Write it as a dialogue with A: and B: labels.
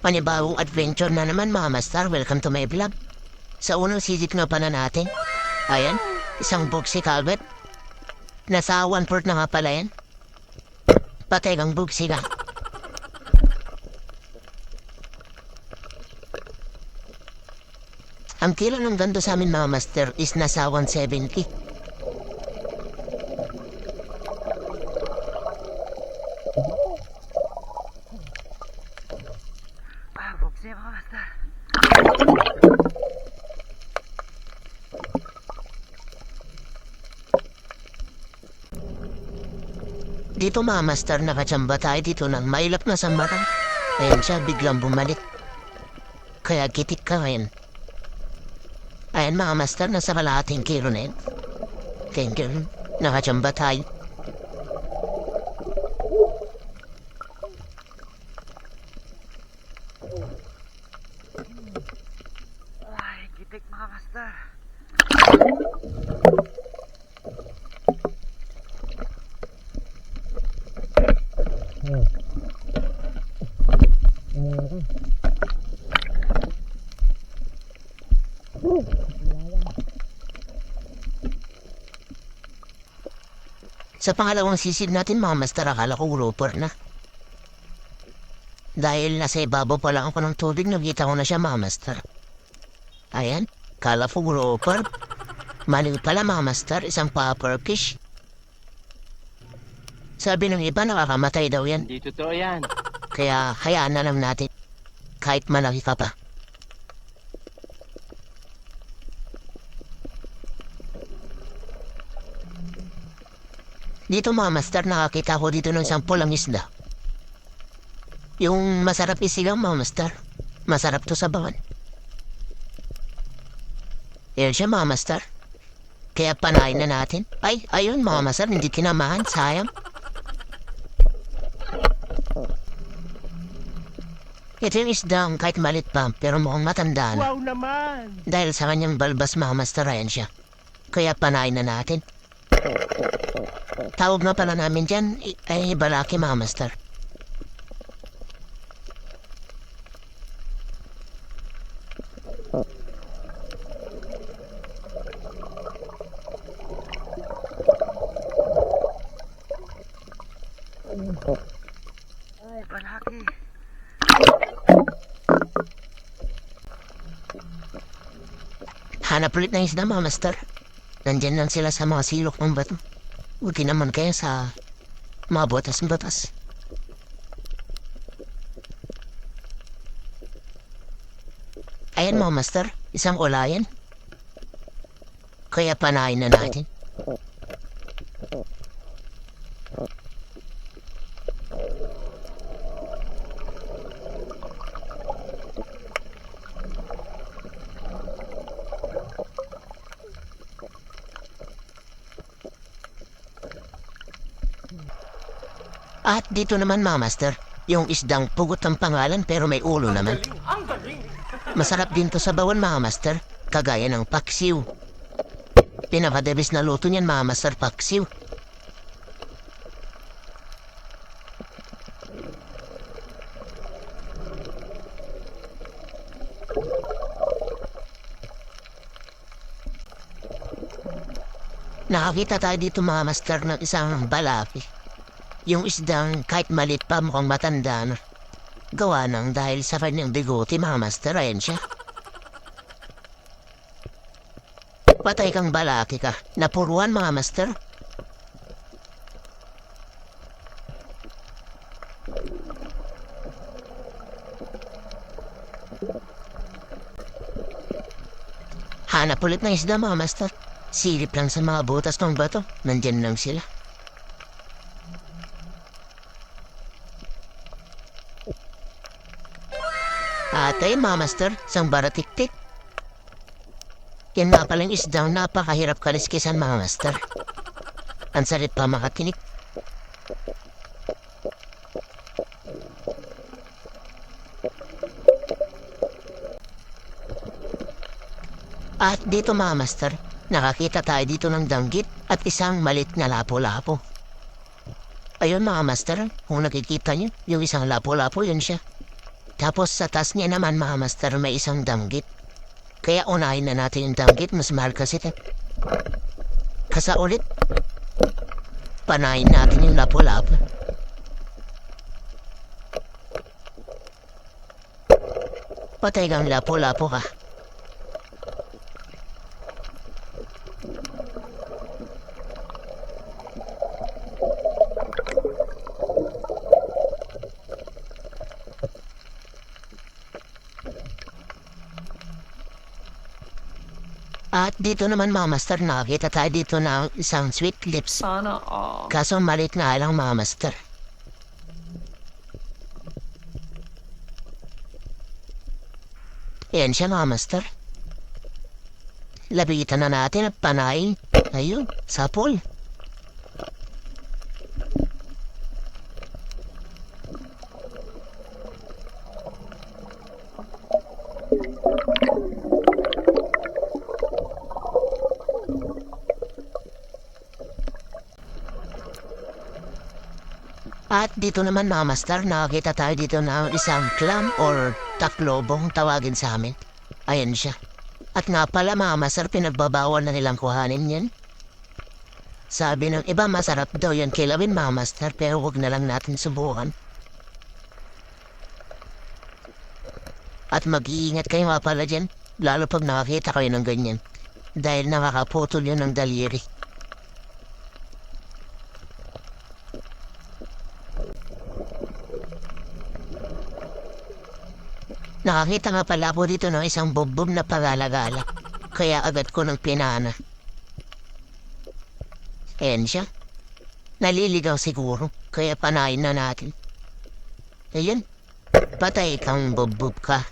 A: Panibagong adventure na naman mga master, welcome to my vlog. Sa unang sisit nga pa na natin, ayan, isang box si Calvert. Nasa 1/4 na nga pala yan. Patay kang bugsi ka. Ang kilo ng ganto sa amin mga master is nasa 170.
B: Bugsi mga master.
A: Dito mga master, nakachamba tayo dito ng mailap na sambaran. Ayan siya, biglang bumalik. Kaya kitik ka ngayon. Ayan mga master, nasa kalahating kilo na yun. Thank you. Nakachamba tayo.
B: Ay, kitik mga master.
A: Sa pangalawang sisid natin mga master, akala ko grouper na. Dahil nasa ibabaw pa lang ako ng tubig, nakita ko na siya mga master. Ayan, kala ko grouper. Mali pala mga master, isang popper fish. Sabi ng iba, nakakamatay daw yan.
B: Hindi totoo yan.
A: Kaya hayaan na lang natin. Kahit malaki ka pa. Dito mga master, nakakita ko dito ng sampol ang isda. Yung masarap isigaw mga master. Masarap to sa bawan. Yan siya mga master. Kaya panain na natin. Ay, ayun mga master, hindi kinamahan. Sayang. Ito yung isdang kahit malit pa, pero mukhang matanda na.
B: Wow naman!
A: Dahil sa kanyang balbas mga master, ayan siya. Kaya panain na natin. Tawag na pala namin dyan, ay balaki mga master.
B: Ay, balaki.
A: Hanap ulit ng isda mga master. Nandyan lang sila sa mga silok ng bato. Buti naman kaya sa mga batas. Ayan mga master, isang ulayan. Kaya panain na natin. At dito naman mga master, yung isdang pugot ang pangalan pero may ulo naman. Masarap din to sa bawan mga master, kagaya ng paksiw. Pinakadebis na luto niyan mga master, paksiw. Nakakita tayo dito mga master ng isang balaki. Yung isdang kahit malit pa mukhang matanda na. Gawa nang dahil sa kanyang bigote mga master, ayan siya. Patay kang balaki ka. Napuruan mga master. Hanap ulit ng isda mga master. Silip lang sa mga butas ng bato. Nandyan lang sila. At ayun mga master, isang baratik-tik. Yan nga palang isdang napakahirap kaliskisan mga master. Ang salit pa makakinig. At dito mga master, nakakita tayo dito ng danggit at isang malit na lapo-lapo. Ayun mga master, kung nakikita niyo, yung isang lapo-lapo, yun siya. Tapos sa taas niya naman mga master may isang danggit. Kaya unahin na natin yung danggit, mas mahal kasi ito. Kasa ulit, panahin natin yung lapu-lapu. Patay kang lapu-lapu ka. At dito naman mga master, nakakita tayo dito ng isang sweet lips.
C: Sana all.
A: Kaso malit nga lang mga master. Yan siya mga master. Labitan na natin at panahin. Ayun, sapol. At dito naman mga master, nakakita tayo dito ng isang clam or taklobong tawagin sa amin. Ayan siya. At nga pala mga master, pinagbabawal na nilang kuhanin yan. Sabi ng iba masarap daw yan kilawin mga master, pero huwag na lang natin subukan. At mag-iingat kayo nga pala dyan, lalo pag nakakita kayo ng ganyan. Dahil nakakaputol yun ng daliri. Nakakita nga pala po dito ng isang bumbum na pagalagala. Kaya agad ko ng pinana. Ayan siya. Naliligaw siguro. Kaya panayin na natin. Ayan. Patay kang bumbum ka.